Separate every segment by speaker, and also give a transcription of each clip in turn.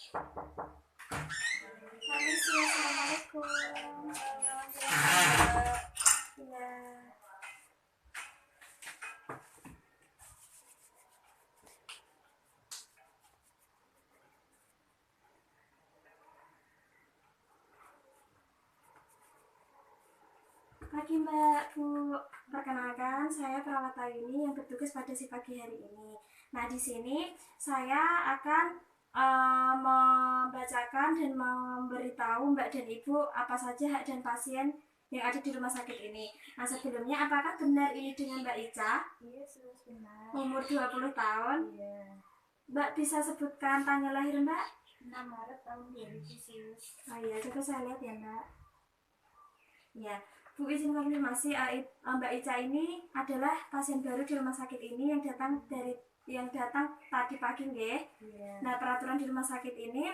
Speaker 1: Permisi, assalamualaikum. Ya. Pagi Mbak, Bu. Perkenalkan, saya perawat Ayuni yang bertugas pada si pagi hari ini. Nah, di sini saya akan membacakan dan memberitahu Mbak dan Ibu apa saja hak dan pasien yang ada di rumah sakit ini. Nah, sebelumnya apakah benar ini dengan Mbak Ica?
Speaker 2: Iya, sudah benar.
Speaker 1: Umur 20 tahun?
Speaker 2: Iya.
Speaker 1: Mbak bisa sebutkan tanggal lahir Mbak?
Speaker 2: 6 Maret tahun 2000.
Speaker 1: Oh iya, coba saya lihat ya Mbak. Ya, Bu izin konfirmasi, Mbak Ica ini adalah pasien baru di rumah sakit ini yang datang tadi pagi nggih.
Speaker 2: Iya.
Speaker 1: Nah, peraturan di rumah sakit ini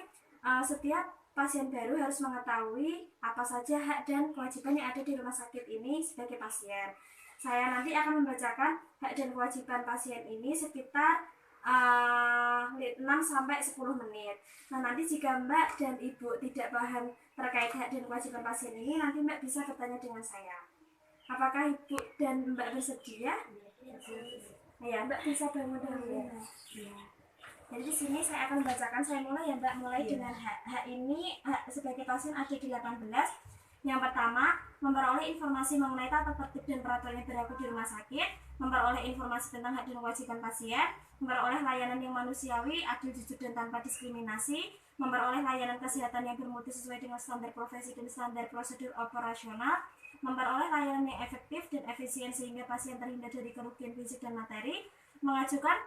Speaker 1: setiap pasien baru harus mengetahui apa saja hak dan kewajiban yang ada di rumah sakit ini sebagai pasien. Saya nanti akan membacakan hak dan kewajiban pasien ini sekitar 6-10 menit. Nah, nanti jika Mbak dan Ibu tidak paham terkait hak dan kewajiban pasien ini, nanti Mbak bisa bertanya dengan saya. Apakah Ibu dan Mbak bersedia? Ya, Mbak bisa bangun dahulu. Ya. Jadi di sini saya akan membacakan, saya mulai ya Mbak, mulai dengan hak ini. Hak sebagai pasien ada di 18. Yang pertama, memperoleh informasi mengenai tata tertib dan peraturan yang berlaku di rumah sakit, memperoleh informasi tentang hak dan kewajiban pasien, memperoleh layanan yang manusiawi, adil, jujur, dan tanpa diskriminasi, memperoleh layanan kesehatan yang bermutu sesuai dengan standar profesi dan standar prosedur operasional, memperoleh layanan yang efektif dan efisien sehingga pasien terhindar dari kerugian fisik dan materi, mengajukan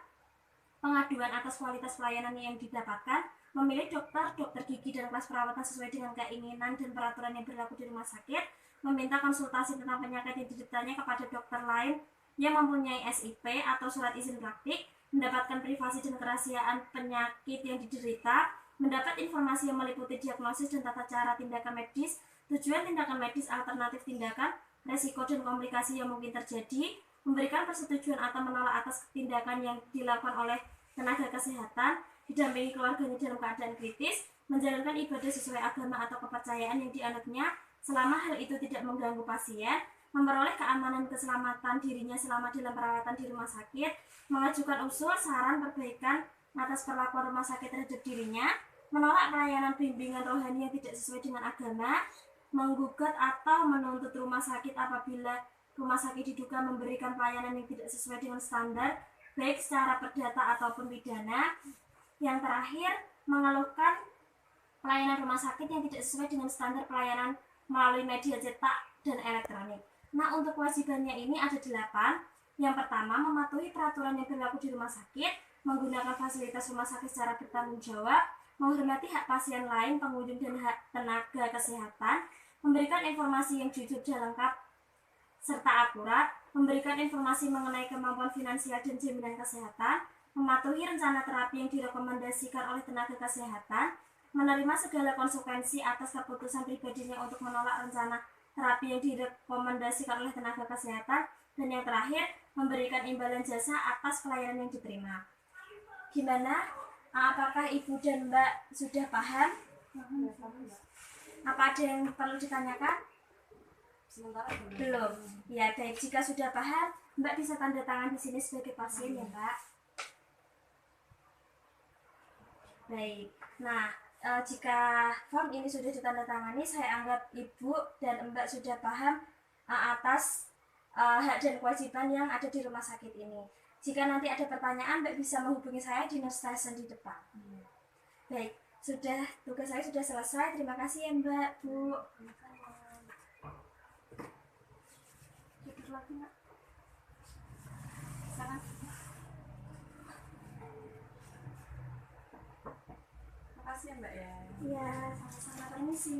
Speaker 1: pengaduan atas kualitas pelayanan yang didapatkan, memilih dokter gigi dan kelas perawatan sesuai dengan keinginan dan peraturan yang berlaku di rumah sakit, meminta konsultasi tentang penyakit yang dideritanya kepada dokter lain yang mempunyai SIP atau surat izin praktik, mendapatkan privasi dan kerahasiaan penyakit yang diderita, mendapat informasi yang meliputi diagnosis dan tata cara tindakan medis, tujuan tindakan medis, alternatif tindakan, resiko dan komplikasi yang mungkin terjadi, memberikan persetujuan atau menolak atas tindakan yang dilakukan oleh tenaga kesehatan, didampingi keluarganya dalam keadaan kritis, menjalankan ibadah sesuai agama atau kepercayaan yang dianutnya selama hal itu tidak mengganggu pasien, memperoleh keamanan dan keselamatan dirinya selama dalam perawatan di rumah sakit, mengajukan usul, saran, perbaikan atas perlakuan rumah sakit terhadap dirinya, menolak pelayanan bimbingan rohani yang tidak sesuai dengan agama, menggugat atau menuntut rumah sakit apabila rumah sakit diduga memberikan pelayanan yang tidak sesuai dengan standar, baik secara perdata ataupun pidana. Yang terakhir, mengeluhkan pelayanan rumah sakit yang tidak sesuai dengan standar pelayanan melalui media cetak dan elektronik. Nah, untuk kewajibannya ini ada 8. Yang pertama, mematuhi peraturan yang berlaku di rumah sakit, menggunakan fasilitas rumah sakit secara bertanggung jawab, menghormati hak pasien lain, pengunjung dan hak tenaga kesehatan, memberikan informasi yang jujur dan lengkap serta akurat, memberikan informasi mengenai kemampuan finansial dan jaminan kesehatan, mematuhi rencana terapi yang direkomendasikan oleh tenaga kesehatan, menerima segala konsekuensi atas keputusan pribadinya untuk menolak rencana terapi yang direkomendasikan oleh tenaga kesehatan, dan yang terakhir, memberikan imbalan jasa atas pelayanan yang diterima. Gimana? Apakah Ibu dan Mbak sudah paham? Apa ada yang perlu ditanyakan?
Speaker 2: Sementara
Speaker 1: Belum. Ya, baik. Jika sudah paham, Mbak bisa tanda tangan di sini sebagai pasien ya, Mbak. Baik. Nah, jika form ini sudah ditandatangani, saya anggap Ibu dan Mbak sudah paham atas hak dan kewajiban yang ada di rumah sakit ini. Jika nanti ada pertanyaan, Mbak bisa menghubungi saya di nurse station di depan. Baik, tugas saya sudah selesai. Terima kasih ya Mbak, Bu. Tidur lagi Mbak. Salam.
Speaker 2: Makasih ya Mbak ya.
Speaker 1: Iya, sama-sama. Permisi.